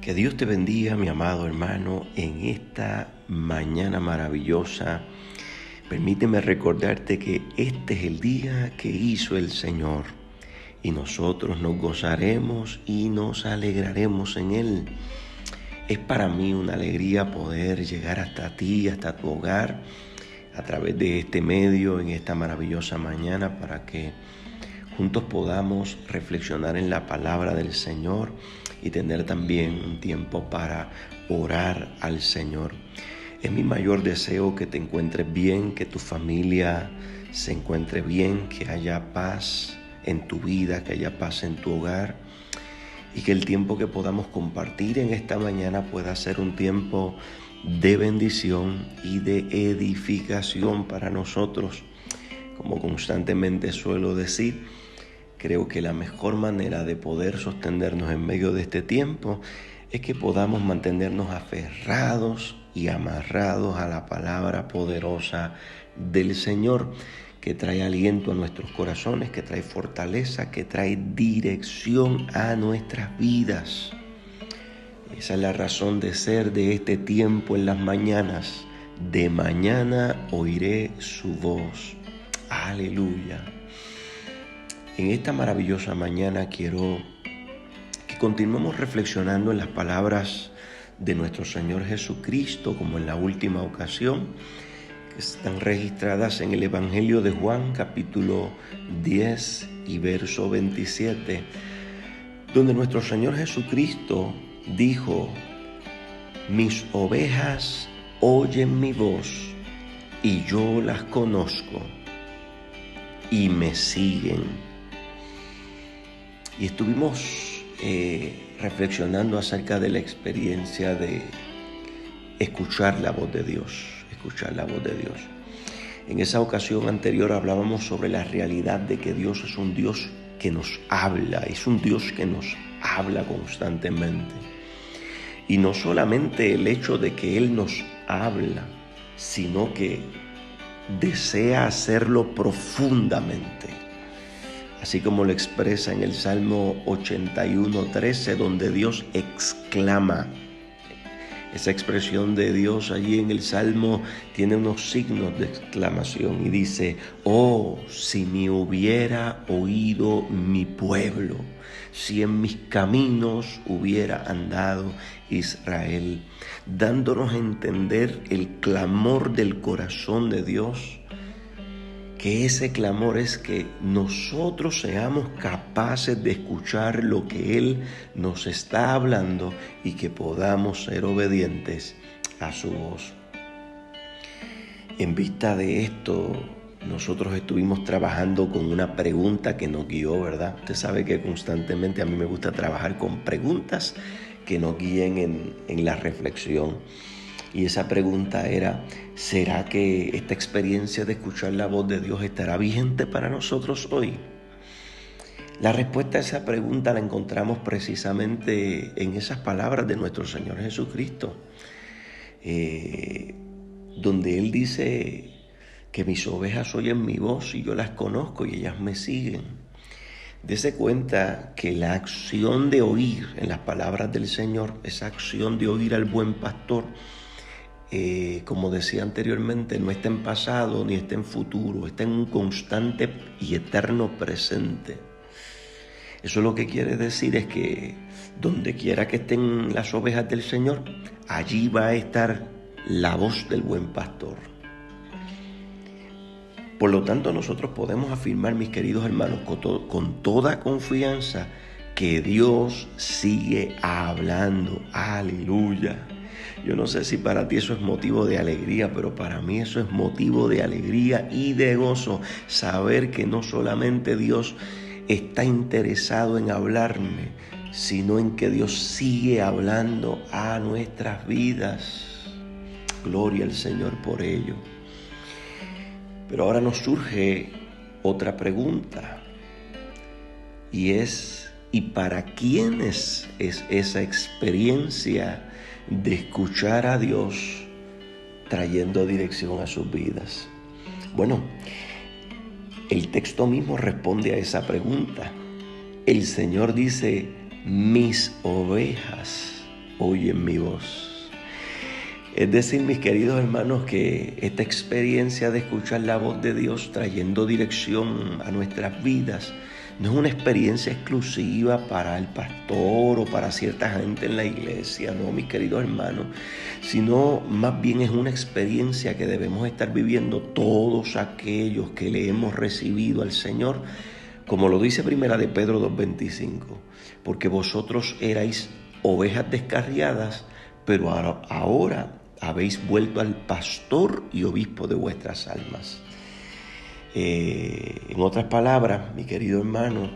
Que Dios te bendiga, mi amado hermano, en esta mañana maravillosa. Permíteme recordarte que este es el día que hizo el Señor y nosotros nos gozaremos y nos alegraremos en Él. Es para mí una alegría poder llegar hasta ti, hasta tu hogar, a través de este medio, en esta maravillosa mañana, para que juntos podamos reflexionar en la palabra del Señor y tener también un tiempo para orar al Señor. Es mi mayor deseo que te encuentres bien, que tu familia se encuentre bien, que haya paz en tu vida, que haya paz en tu hogar y que el tiempo que podamos compartir en esta mañana pueda ser un tiempo de bendición y de edificación para nosotros. Como constantemente suelo decir, creo que la mejor manera de poder sostenernos en medio de este tiempo es que podamos mantenernos aferrados y amarrados a la palabra poderosa del Señor, que trae aliento a nuestros corazones, que trae fortaleza, que trae dirección a nuestras vidas. Esa es la razón de ser de este tiempo en las mañanas. De mañana oiré su voz. Aleluya. En esta maravillosa mañana quiero que continuemos reflexionando en las palabras de nuestro Señor Jesucristo, como en la última ocasión, que están registradas en el Evangelio de Juan, capítulo 10 y verso 27, donde nuestro Señor Jesucristo dijo: mis ovejas oyen mi voz y yo las conozco y me siguen. Y estuvimos reflexionando acerca de la experiencia de escuchar la voz de Dios, En esa ocasión anterior hablábamos sobre la realidad de que Dios es un Dios que nos habla, es un Dios que nos habla constantemente. Y no solamente el hecho de que Él nos habla, sino que desea hacerlo profundamente. Así como lo expresa en el Salmo 81:13, donde Dios exclama. Esa expresión de Dios allí en el Salmo tiene unos signos de exclamación y dice: oh, si me hubiera oído mi pueblo, si en mis caminos hubiera andado Israel, dándonos a entender el clamor del corazón de Dios, que ese clamor es que nosotros seamos capaces de escuchar lo que Él nos está hablando y que podamos ser obedientes a su voz. En vista de esto, nosotros estuvimos trabajando con una pregunta que nos guió, ¿verdad? Usted sabe que constantemente a mí me gusta trabajar con preguntas que nos guíen en la reflexión. Y esa pregunta era: ¿será que esta experiencia de escuchar la voz de Dios estará vigente para nosotros hoy? La respuesta a esa pregunta la encontramos precisamente en esas palabras de nuestro Señor Jesucristo, donde Él dice que mis ovejas oyen mi voz y yo las conozco y ellas me siguen. Dese cuenta que la acción de oír en las palabras del Señor, esa acción de oír al buen pastor, como decía anteriormente, no está en pasado ni está en futuro, está en un constante y eterno presente. Eso lo que quiere decir es que donde quiera que estén las ovejas del Señor, allí va a estar la voz del buen pastor. Por lo tanto, nosotros podemos afirmar, mis queridos hermanos, con toda confianza, que Dios sigue hablando. Aleluya. Yo no sé si para ti eso es motivo de alegría, pero para mí eso es motivo de alegría y de gozo. Saber que no solamente Dios está interesado en hablarme, sino en que Dios sigue hablando a nuestras vidas. Gloria al Señor por ello. Pero ahora nos surge otra pregunta, y es: ¿y para quiénes es esa experiencia de escuchar a Dios trayendo dirección a sus vidas? Bueno, el texto mismo responde a esa pregunta. El Señor dice: mis ovejas oyen mi voz. Es decir, mis queridos hermanos, que esta experiencia de escuchar la voz de Dios trayendo dirección a nuestras vidas no es una experiencia exclusiva para el pastor o para cierta gente en la iglesia, no, mis queridos hermanos, sino más bien es una experiencia que debemos estar viviendo todos aquellos que le hemos recibido al Señor, como lo dice Primera de Pedro 2:25, porque vosotros erais ovejas descarriadas, pero ahora habéis vuelto al pastor y obispo de vuestras almas. En otras palabras, mi querido hermano,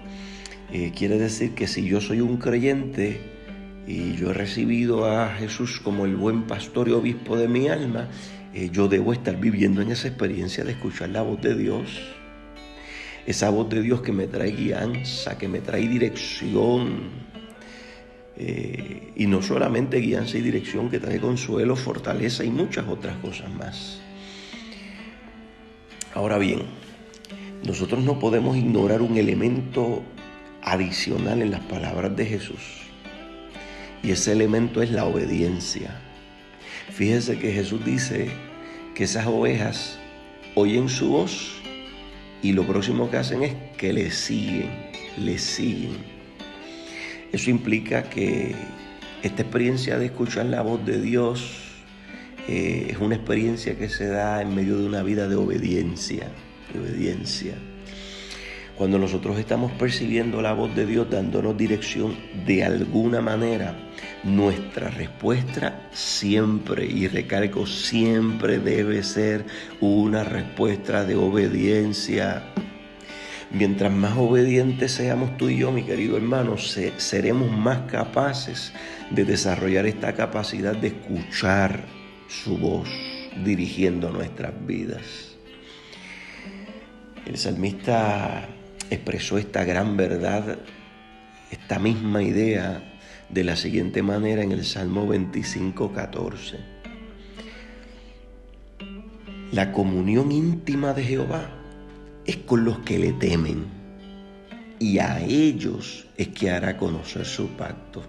quiere decir que si yo soy un creyente y yo he recibido a Jesús como el buen pastor y obispo de mi alma, yo debo estar viviendo en esa experiencia de escuchar la voz de Dios. Esa voz de Dios que me trae guianza, que me trae dirección. Y no solamente guianza y dirección, que trae consuelo, fortaleza y muchas otras cosas más. Ahora bien, nosotros no podemos ignorar un elemento adicional en las palabras de Jesús, y ese elemento es la obediencia. Fíjese que Jesús dice que esas ovejas oyen su voz y lo próximo que hacen es que le siguen. Eso implica que esta experiencia de escuchar la voz de Dios es una experiencia que se da en medio de una vida de obediencia. Cuando nosotros estamos percibiendo la voz de Dios dándonos dirección de alguna manera, nuestra respuesta siempre, y recalco, siempre debe ser una respuesta de obediencia. Mientras más obedientes seamos tú y yo, mi querido hermano, seremos más capaces de desarrollar esta capacidad de escuchar su voz dirigiendo nuestras vidas. El salmista expresó esta gran verdad, esta misma idea, de la siguiente manera en el Salmo 25:14. La comunión íntima de Jehová es con los que le temen, y a ellos es que hará conocer su pacto.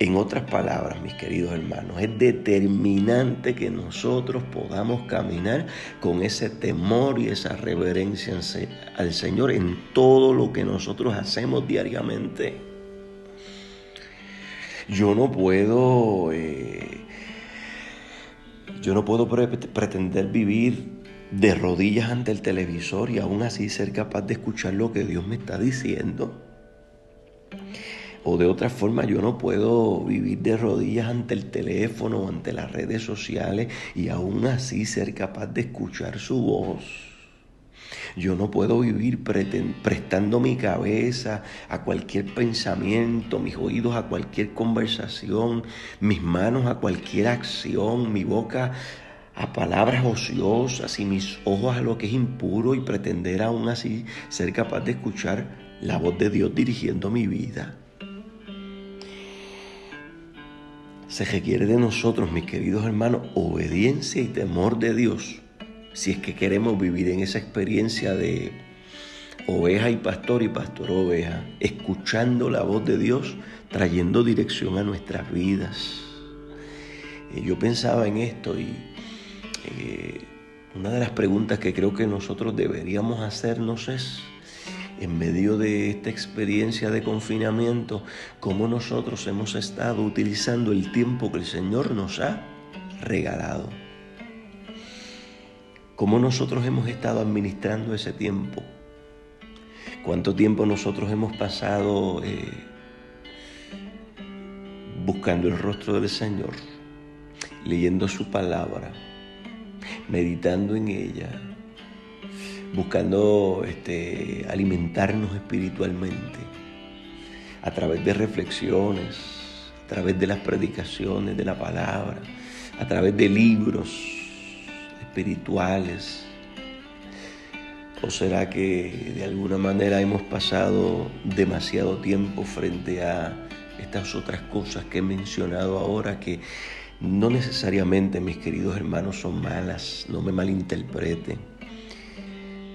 En otras palabras, mis queridos hermanos, es determinante que nosotros podamos caminar con ese temor y esa reverencia al Señor en todo lo que nosotros hacemos diariamente. Yo no puedo pretender vivir de rodillas ante el televisor y aún así ser capaz de escuchar lo que Dios me está diciendo. O de otra forma, yo no puedo vivir de rodillas ante el teléfono o ante las redes sociales y aún así ser capaz de escuchar su voz. Yo no puedo vivir prestando mi cabeza a cualquier pensamiento, mis oídos a cualquier conversación, mis manos a cualquier acción, mi boca a palabras ociosas y mis ojos a lo que es impuro, y pretender aún así ser capaz de escuchar la voz de Dios dirigiendo mi vida. Se requiere de nosotros, mis queridos hermanos, obediencia y temor de Dios, si es que queremos vivir en esa experiencia de oveja y pastor oveja, escuchando la voz de Dios, trayendo dirección a nuestras vidas. Yo pensaba en esto y una de las preguntas que creo que nosotros deberíamos hacernos es, en medio de esta experiencia de confinamiento, cómo nosotros hemos estado utilizando el tiempo que el Señor nos ha regalado. Cómo nosotros hemos estado administrando ese tiempo. Cuánto tiempo nosotros hemos pasado buscando el rostro del Señor, leyendo su palabra, meditando en ella, buscando alimentarnos espiritualmente a través de reflexiones, a través de las predicaciones de la palabra, a través de libros espirituales. ¿O será que de alguna manera hemos pasado demasiado tiempo frente a estas otras cosas que he mencionado ahora, que no necesariamente, mis queridos hermanos, son malas? No me malinterpreten.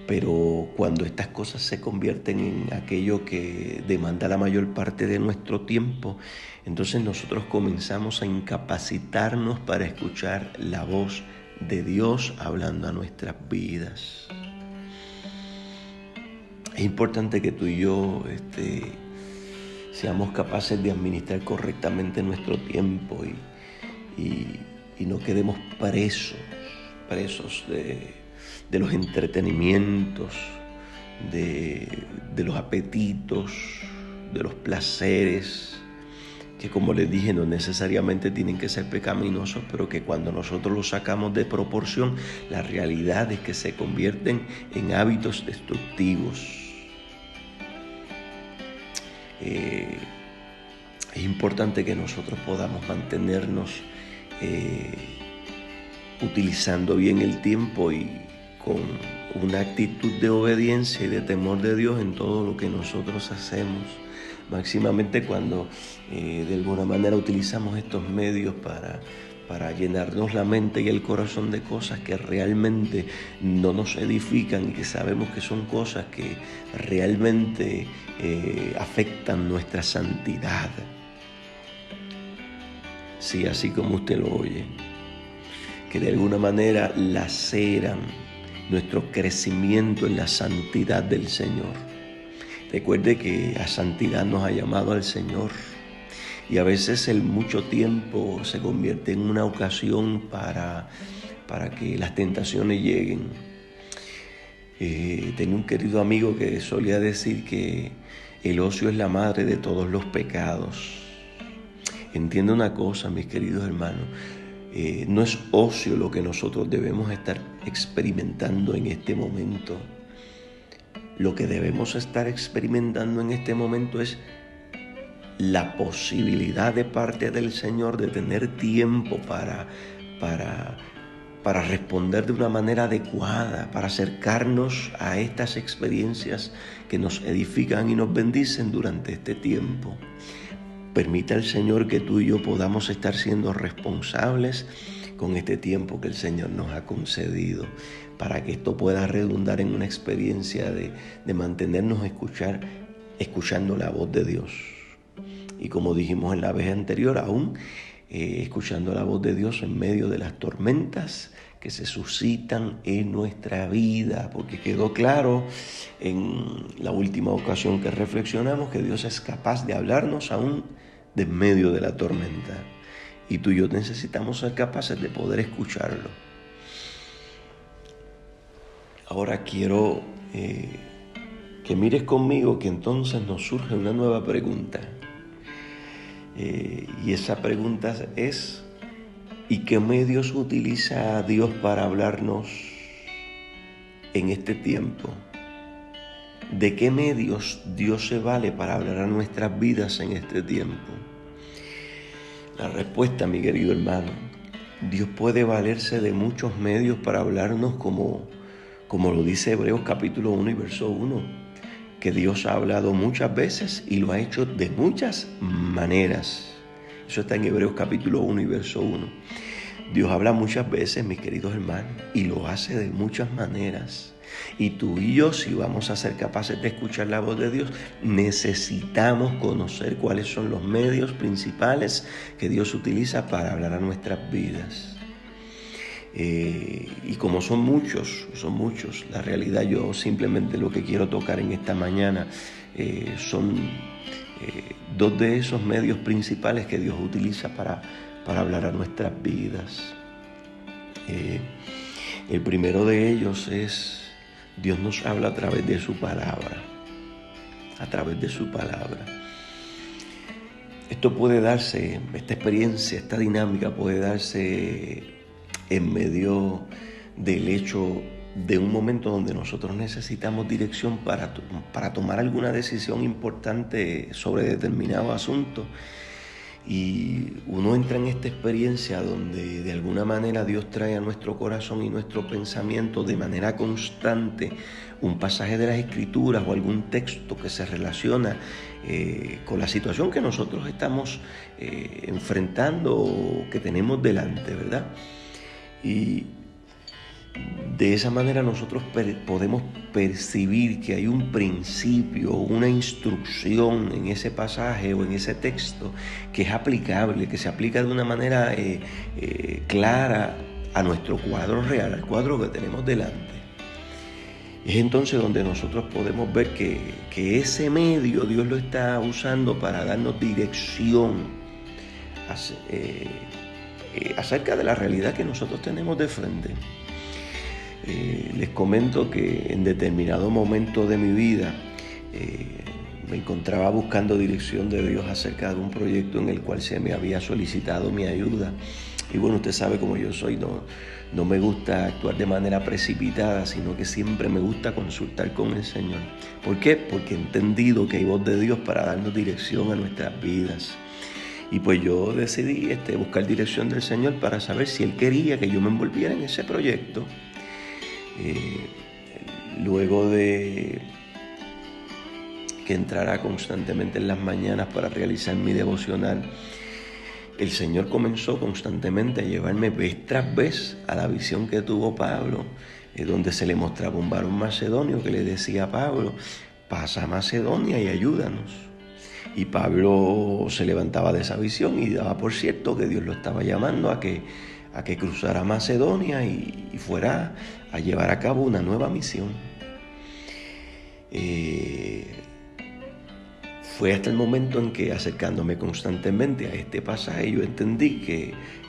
Pero cuando estas cosas se convierten en aquello que demanda la mayor parte de nuestro tiempo, entonces nosotros comenzamos a incapacitarnos para escuchar la voz de Dios hablando a nuestras vidas. Es importante que tú y yo seamos capaces de administrar correctamente nuestro tiempo y no quedemos presos de los entretenimientos, de los apetitos, de los placeres, que como les dije no necesariamente tienen que ser pecaminosos, pero que cuando nosotros los sacamos de proporción, la realidad es que se convierten en hábitos destructivos. Es importante que nosotros podamos mantenernos utilizando bien el tiempo y con una actitud de obediencia y de temor de Dios en todo lo que nosotros hacemos, máximamente cuando de alguna manera utilizamos estos medios para llenarnos la mente y el corazón de cosas que realmente no nos edifican y que sabemos que son cosas que realmente afectan nuestra santidad. Sí, así como usted lo oye, que de alguna manera laceran nuestro crecimiento en la santidad del Señor. Recuerde que a santidad nos ha llamado el Señor y a veces el mucho tiempo se convierte en una ocasión para que las tentaciones lleguen. Tengo un querido amigo que solía decir que el ocio es la madre de todos los pecados. Entienda una cosa, mis queridos hermanos, no es ocio lo que nosotros debemos estar experimentando en este momento. Lo que debemos estar experimentando en este momento es la posibilidad de parte del Señor de tener tiempo para responder de una manera adecuada, para acercarnos a estas experiencias que nos edifican y nos bendicen durante este tiempo. Permita al Señor que tú y yo podamos estar siendo responsables con este tiempo que el Señor nos ha concedido, para que esto pueda redundar en una experiencia de mantenernos escuchando la voz de Dios. Y como dijimos en la vez anterior, aún escuchando la voz de Dios en medio de las tormentas que se suscitan en nuestra vida, porque quedó claro en la última ocasión que reflexionamos que Dios es capaz de hablarnos aún de en medio de la tormenta. Y tú y yo necesitamos ser capaces de poder escucharlo. Ahora quiero que mires conmigo que entonces nos surge una nueva pregunta. Y esa pregunta es: ¿y qué medios utiliza Dios para hablarnos en este tiempo? ¿De qué medios Dios se vale para hablar a nuestras vidas en este tiempo? La respuesta, mi querido hermano, Dios puede valerse de muchos medios para hablarnos como lo dice Hebreos capítulo 1 y verso 1, que Dios ha hablado muchas veces y lo ha hecho de muchas maneras. Eso está en Hebreos capítulo 1 y verso 1. Dios habla muchas veces, mis queridos hermanos, y lo hace de muchas maneras. Y tú y yo, si vamos a ser capaces de escuchar la voz de Dios, necesitamos conocer cuáles son los medios principales que Dios utiliza para hablar a nuestras vidas. Y como son muchos, la realidad yo simplemente lo que quiero tocar en esta mañana son dos de esos medios principales que Dios utiliza para hablar a nuestras vidas. El primero de ellos es: Dios nos habla a través de su palabra. A través de su palabra. Esto puede darse, esta experiencia, esta dinámica puede darse en medio del hecho de un momento donde nosotros necesitamos dirección para tomar alguna decisión importante sobre determinado asunto. Y uno entra en esta experiencia donde de alguna manera Dios trae a nuestro corazón y nuestro pensamiento de manera constante un pasaje de las Escrituras o algún texto que se relaciona con la situación que nosotros estamos enfrentando o que tenemos delante, ¿verdad? Y De esa manera nosotros podemos percibir que hay un principio, una instrucción en ese pasaje o en ese texto que es aplicable, que se aplica de una manera clara a nuestro cuadro real, al cuadro que tenemos delante. Es entonces donde nosotros podemos ver que ese medio Dios lo está usando para darnos dirección acerca de la realidad que nosotros tenemos de frente. Les comento que en determinado momento de mi vida me encontraba buscando dirección de Dios acerca de un proyecto en el cual se me había solicitado mi ayuda. Y bueno, usted sabe cómo yo soy, no me gusta actuar de manera precipitada, sino que siempre me gusta consultar con el Señor. ¿Por qué? Porque he entendido que hay voz de Dios para darnos dirección a nuestras vidas. Y pues yo decidí buscar dirección del Señor para saber si Él quería que yo me envolviera en ese proyecto. Luego de que entrara constantemente en las mañanas para realizar mi devocional, el Señor comenzó constantemente a llevarme vez tras vez a la visión que tuvo Pablo, donde se le mostraba un varón macedonio que le decía a Pablo: pasa a Macedonia y ayúdanos. Y Pablo se levantaba de esa visión y daba por cierto que Dios lo estaba llamando a que cruzara Macedonia y fuera a llevar a cabo una nueva misión. Fue hasta el momento en que, acercándome constantemente a este pasaje, yo entendí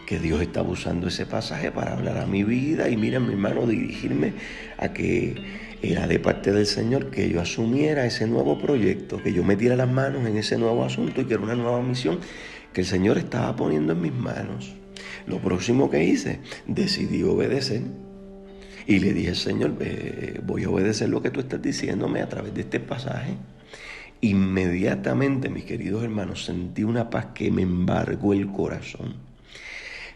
que Dios estaba usando ese pasaje para hablar a mi vida y, mira, mi hermano, dirigirme a que era de parte del Señor que yo asumiera ese nuevo proyecto, que yo metiera las manos en ese nuevo asunto y que era una nueva misión que el Señor estaba poniendo en mis manos. Lo próximo que hice, decidí obedecer y le dije: Señor, voy a obedecer lo que tú estás diciéndome a través de este pasaje. Inmediatamente, mis queridos hermanos, sentí una paz que me embargó el corazón.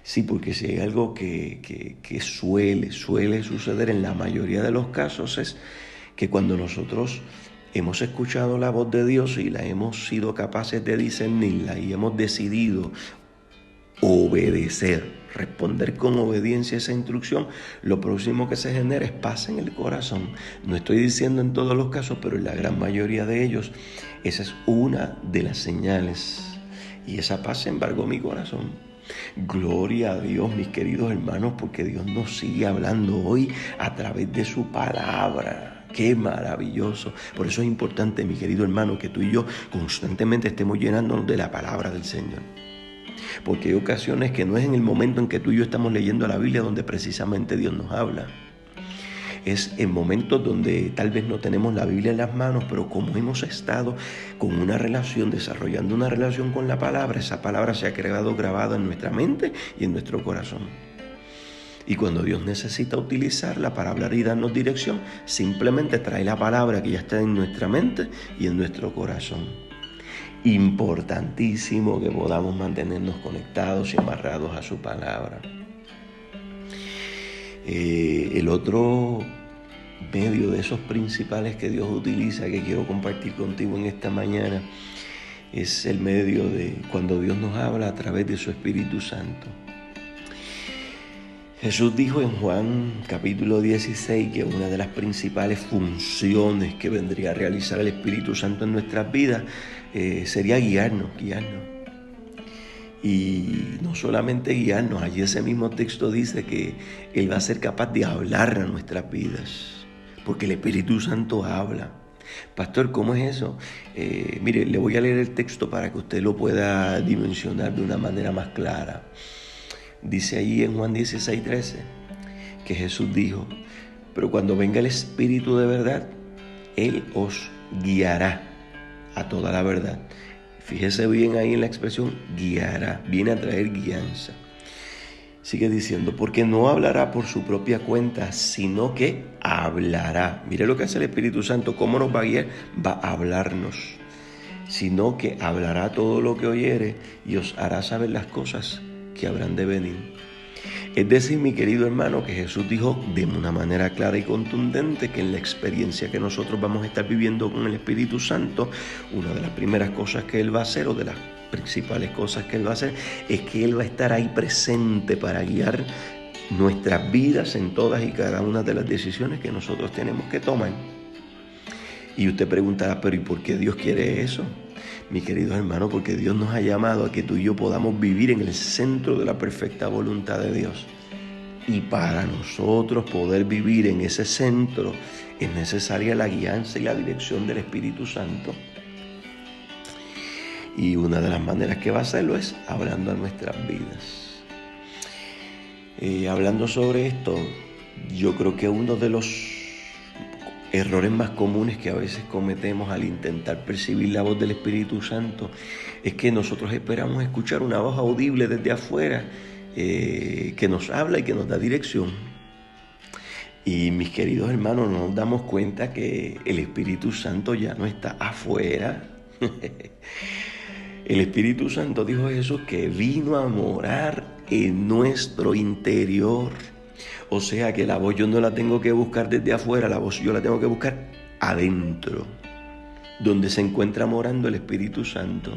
Sí, porque si hay algo que suele suceder en la mayoría de los casos, es que cuando nosotros hemos escuchado la voz de Dios y la hemos sido capaces de discernirla y hemos decidido obedecer, responder con obediencia a esa instrucción, lo próximo que se genera es paz en el corazón. No estoy diciendo en todos los casos, pero en la gran mayoría de ellos, esa es una de las señales. Y esa paz embargó mi corazón. Gloria a Dios, mis queridos hermanos, porque Dios nos sigue hablando hoy a través de su palabra. ¡Qué maravilloso! Por eso es importante, mi querido hermano, que tú y yo constantemente estemos llenándonos de la palabra del Señor. Porque hay ocasiones que no es en el momento en que tú y yo estamos leyendo la Biblia donde precisamente Dios nos habla. Es en momentos donde tal vez no tenemos la Biblia en las manos, pero como hemos estado con una relación, desarrollando una relación con la palabra, esa palabra se ha quedado grabada en nuestra mente y en nuestro corazón. Y cuando Dios necesita utilizarla para hablar y darnos dirección, simplemente trae la palabra que ya está en nuestra mente y en nuestro corazón. Importantísimo que podamos mantenernos conectados y amarrados a su palabra. El otro medio de esos principales que Dios utiliza, que quiero compartir contigo en esta mañana, es el medio de cuando Dios nos habla a través de su Espíritu Santo. Jesús dijo en Juan capítulo 16 que una de las principales funciones que vendría a realizar el Espíritu Santo en nuestras vidas sería guiarnos. Y no solamente guiarnos, allí ese mismo texto dice que Él va a ser capaz de hablar a nuestras vidas, porque el Espíritu Santo habla. Pastor, ¿cómo es eso? Mire, le voy a leer el texto para que usted lo pueda dimensionar de una manera más clara. Dice allí en Juan 16:13 que Jesús dijo: pero cuando venga el Espíritu de verdad, Él os guiará a toda la verdad. Fíjese bien ahí en la expresión guiará, viene a traer guianza. Sigue diciendo: porque no hablará por su propia cuenta, sino que hablará. Mire lo que hace el Espíritu Santo, cómo nos va a guiar, va a hablarnos. Sino que hablará todo lo que oyere y os hará saber las cosas que habrán de venir. Es decir, mi querido hermano, que Jesús dijo de una manera clara y contundente que en la experiencia que nosotros vamos a estar viviendo con el Espíritu Santo, una de las primeras cosas que Él va a hacer, o de las principales cosas que Él va a hacer, es que Él va a estar ahí presente para guiar nuestras vidas en todas y cada una de las decisiones que nosotros tenemos que tomar. Y usted preguntará, pero ¿y por qué Dios quiere eso? Mi querido hermano, porque Dios nos ha llamado a que tú y yo podamos vivir en el centro de la perfecta voluntad de Dios. Y para nosotros poder vivir en ese centro es necesaria la guianza y la dirección del Espíritu Santo. Y una de las maneras que va a hacerlo es hablando a nuestras vidas. Hablando sobre esto, yo creo que uno de los errores más comunes que a veces cometemos al intentar percibir la voz del Espíritu Santo es que nosotros esperamos escuchar una voz audible desde afuera que nos habla y que nos da dirección. Y mis queridos hermanos, no nos damos cuenta que el Espíritu Santo ya no está afuera. El Espíritu Santo, dijo Jesús, que vino a morar en nuestro interior. O sea que la voz yo no la tengo que buscar desde afuera, la voz yo la tengo que buscar adentro, donde se encuentra morando el Espíritu Santo.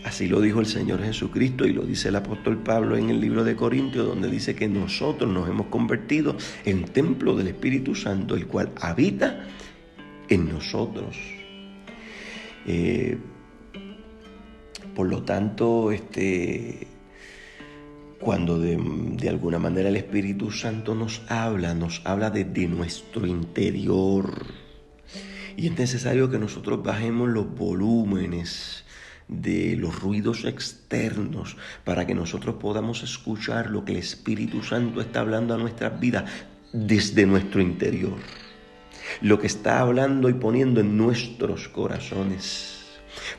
Así lo dijo el Señor Jesucristo y lo dice el apóstol Pablo en el libro de Corintios, donde dice que nosotros nos hemos convertido en templo del Espíritu Santo, el cual habita en nosotros. Por lo tanto, cuando de alguna manera el Espíritu Santo nos habla desde nuestro interior. Y es necesario que nosotros bajemos los volúmenes de los ruidos externos para que nosotros podamos escuchar lo que el Espíritu Santo está hablando a nuestras vidas desde nuestro interior. Lo que está hablando y poniendo en nuestros corazones.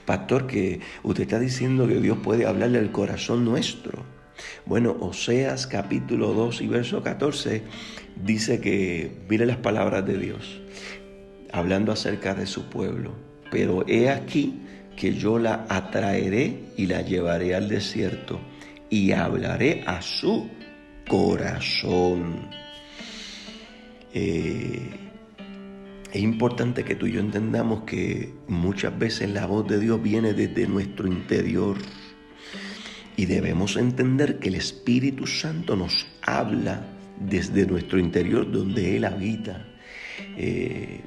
Pastor, que usted está diciendo que Dios puede hablarle al corazón nuestro. Bueno, Oseas capítulo 2 y verso 14 dice que, mire las palabras de Dios, hablando acerca de su pueblo. Pero he aquí que yo la atraeré y la llevaré al desierto y hablaré a su corazón. Es importante que tú y yo entendamos que muchas veces la voz de Dios viene desde nuestro interior y debemos entender que el Espíritu Santo nos habla desde nuestro interior donde Él habita.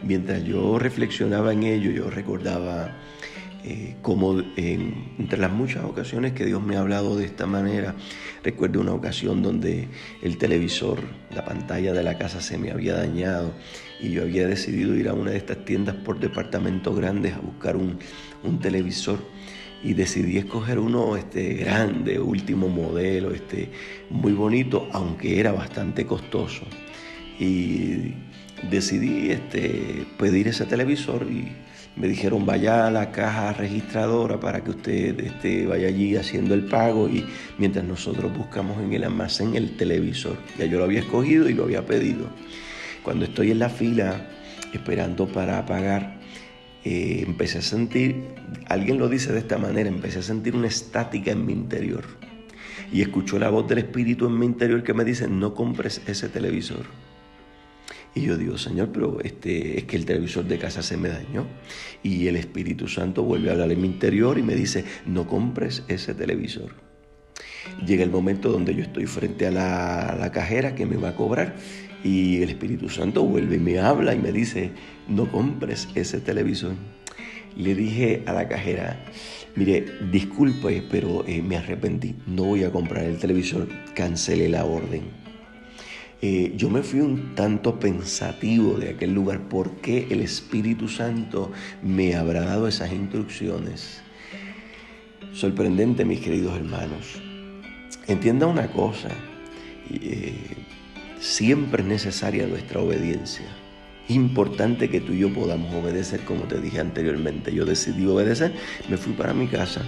Mientras yo reflexionaba en ello, yo recordaba como entre las muchas ocasiones que Dios me ha hablado de esta manera, recuerdo una ocasión donde el televisor, la pantalla de la casa se me había dañado y yo había decidido ir a una de estas tiendas por departamentos grandes a buscar un televisor y decidí escoger uno grande, último modelo, muy bonito, aunque era bastante costoso. Y decidí pedir ese televisor y me dijeron vaya a la caja registradora para que usted vaya allí haciendo el pago y mientras nosotros buscamos en el almacén el televisor. Ya yo lo había escogido y lo había pedido. Cuando estoy en la fila esperando para pagar, empecé a sentir, alguien lo dice de esta manera, empecé a sentir una estática en mi interior. Y escucho la voz del Espíritu en mi interior que me dice, no compres ese televisor. Y yo digo, Señor, pero es que el televisor de casa se me dañó. Y el Espíritu Santo vuelve a hablar en mi interior y me dice, no compres ese televisor. Llega el momento donde yo estoy frente a la cajera que me va a cobrar y el Espíritu Santo vuelve y me habla y me dice, no compres ese televisor. Le dije a la cajera, mire, disculpe, pero me arrepentí, no voy a comprar el televisor, cancelé la orden. Yo me fui un tanto pensativo de aquel lugar, ¿por qué el Espíritu Santo me habrá dado esas instrucciones? Sorprendente, mis queridos hermanos. Entienda una cosa, siempre es necesaria nuestra obediencia. Es importante que tú y yo podamos obedecer, como te dije anteriormente. Yo decidí obedecer, me fui para mi casa.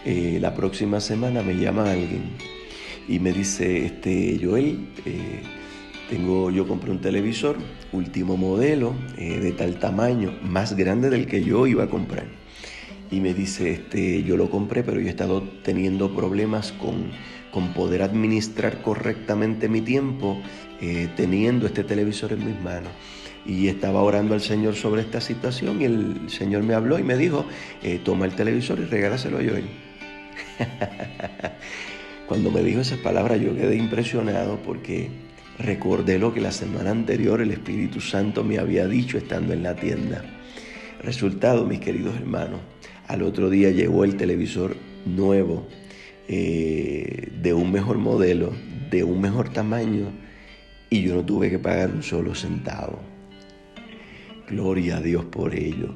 La próxima semana me llama alguien y me dice, Joel, yo compré un televisor, último modelo, de tal tamaño, más grande del que yo iba a comprar. Y me dice, yo lo compré, pero yo he estado teniendo problemas con poder administrar correctamente mi tiempo, teniendo este televisor en mis manos. Y estaba orando al Señor sobre esta situación y el Señor me habló y me dijo, toma el televisor y regálaselo a Joel. Cuando me dijo esas palabras yo quedé impresionado porque recordé lo que la semana anterior el Espíritu Santo me había dicho estando en la tienda. Resultado, mis queridos hermanos, al otro día llegó el televisor nuevo, de un mejor modelo, de un mejor tamaño, y yo no tuve que pagar un solo centavo. Gloria a Dios por ello.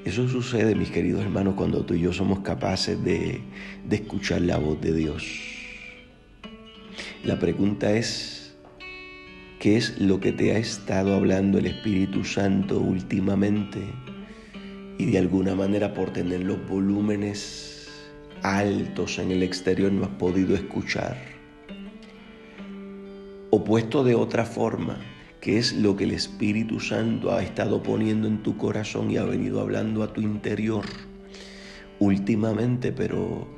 Eso sucede, mis queridos hermanos, cuando tú y yo somos capaces de escuchar la voz de Dios. La pregunta es, ¿qué es lo que te ha estado hablando el Espíritu Santo últimamente? Y de alguna manera, por tener los volúmenes altos en el exterior, no has podido escuchar. O puesto de otra forma, ¿qué es lo que el Espíritu Santo ha estado poniendo en tu corazón y ha venido hablando a tu interior últimamente, pero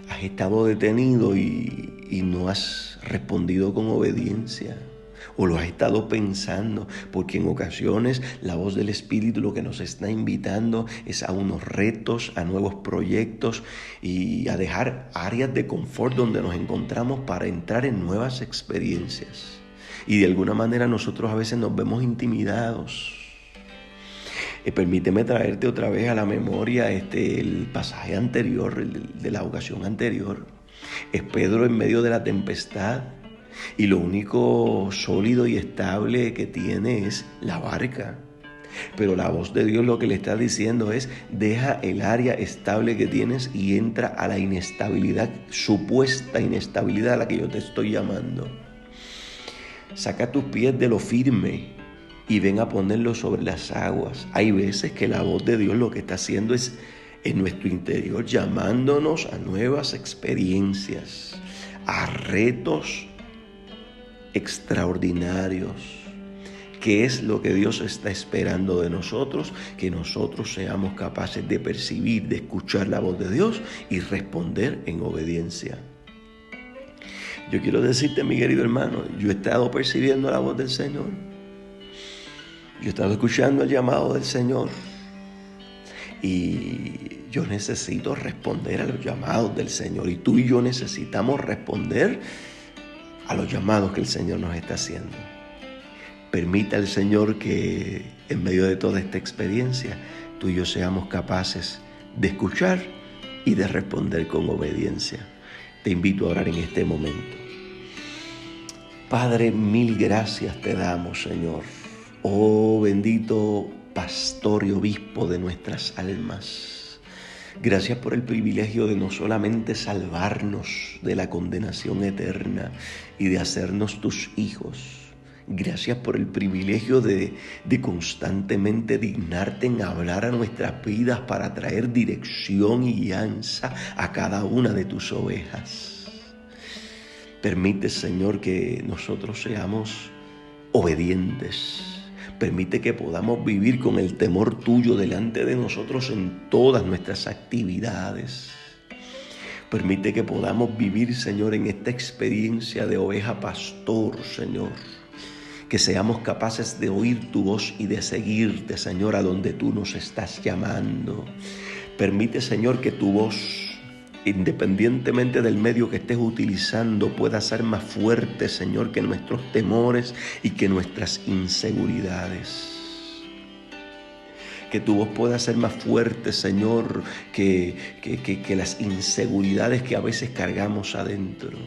has estado detenido y no has respondido con obediencia? O lo has estado pensando, porque en ocasiones la voz del Espíritu lo que nos está invitando es a unos retos, a nuevos proyectos y a dejar áreas de confort donde nos encontramos para entrar en nuevas experiencias. Y de alguna manera nosotros a veces nos vemos intimidados. Permíteme traerte otra vez a la memoria el pasaje anterior, de la ocasión anterior. Es Pedro en medio de la tempestad y lo único sólido y estable que tiene es la barca. Pero la voz de Dios lo que le está diciendo es: deja el área estable que tienes y entra a la inestabilidad, supuesta inestabilidad a la que yo te estoy llamando. Saca tus pies de lo firme y ven a ponerlos sobre las aguas. Hay veces que la voz de Dios lo que está haciendo es en nuestro interior, llamándonos a nuevas experiencias, a retos extraordinarios. ¿Qué es lo que Dios está esperando de nosotros? Que nosotros seamos capaces de percibir, de escuchar la voz de Dios y responder en obediencia. Yo quiero decirte, mi querido hermano, yo he estado percibiendo la voz del Señor. Yo he estado escuchando el llamado del Señor. Y yo necesito responder a los llamados del Señor. Y tú y yo necesitamos responder a los llamados que el Señor nos está haciendo. Permita al Señor que en medio de toda esta experiencia tú y yo seamos capaces de escuchar y de responder con obediencia. Te invito a orar en este momento. Padre, mil gracias te damos, Señor. Oh bendito pastor y obispo de nuestras almas. Gracias por el privilegio de no solamente salvarnos de la condenación eterna y de hacernos tus hijos. Gracias por el privilegio de constantemente dignarte en hablar a nuestras vidas para traer dirección y guianza a cada una de tus ovejas. Permite, Señor, que nosotros seamos obedientes. Permite que podamos vivir con el temor tuyo delante de nosotros en todas nuestras actividades. Permite que podamos vivir, Señor, en esta experiencia de oveja pastor, Señor. Que seamos capaces de oír tu voz y de seguirte, Señor, a donde tú nos estás llamando. Permite, Señor, que tu voz, independientemente del medio que estés utilizando, pueda ser más fuerte, Señor, que nuestros temores y que nuestras inseguridades. Que tu voz pueda ser más fuerte, Señor, que las inseguridades que a veces cargamos adentro.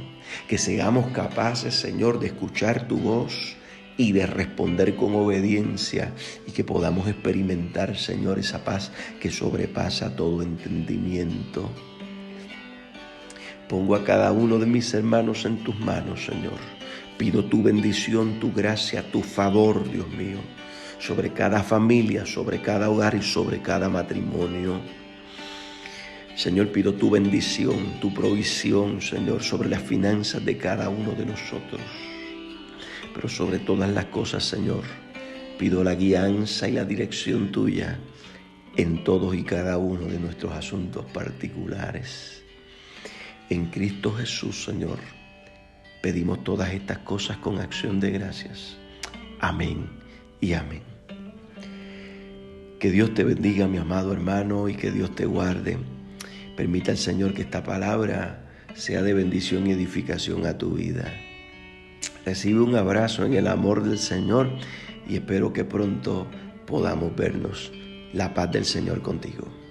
Que seamos capaces, Señor, de escuchar tu voz y de responder con obediencia y que podamos experimentar, Señor, esa paz que sobrepasa todo entendimiento. Pongo a cada uno de mis hermanos en tus manos, Señor. Pido tu bendición, tu gracia, tu favor, Dios mío, sobre cada familia, sobre cada hogar y sobre cada matrimonio. Señor, pido tu bendición, tu provisión, Señor, sobre las finanzas de cada uno de nosotros. Pero sobre todas las cosas, Señor, pido la guianza y la dirección tuya en todos y cada uno de nuestros asuntos particulares. En Cristo Jesús, Señor, pedimos todas estas cosas con acción de gracias. Amén y amén. Que Dios te bendiga, mi amado hermano, y que Dios te guarde. Permita al Señor que esta palabra sea de bendición y edificación a tu vida. Recibe un abrazo en el amor del Señor y espero que pronto podamos vernos. La paz del Señor contigo.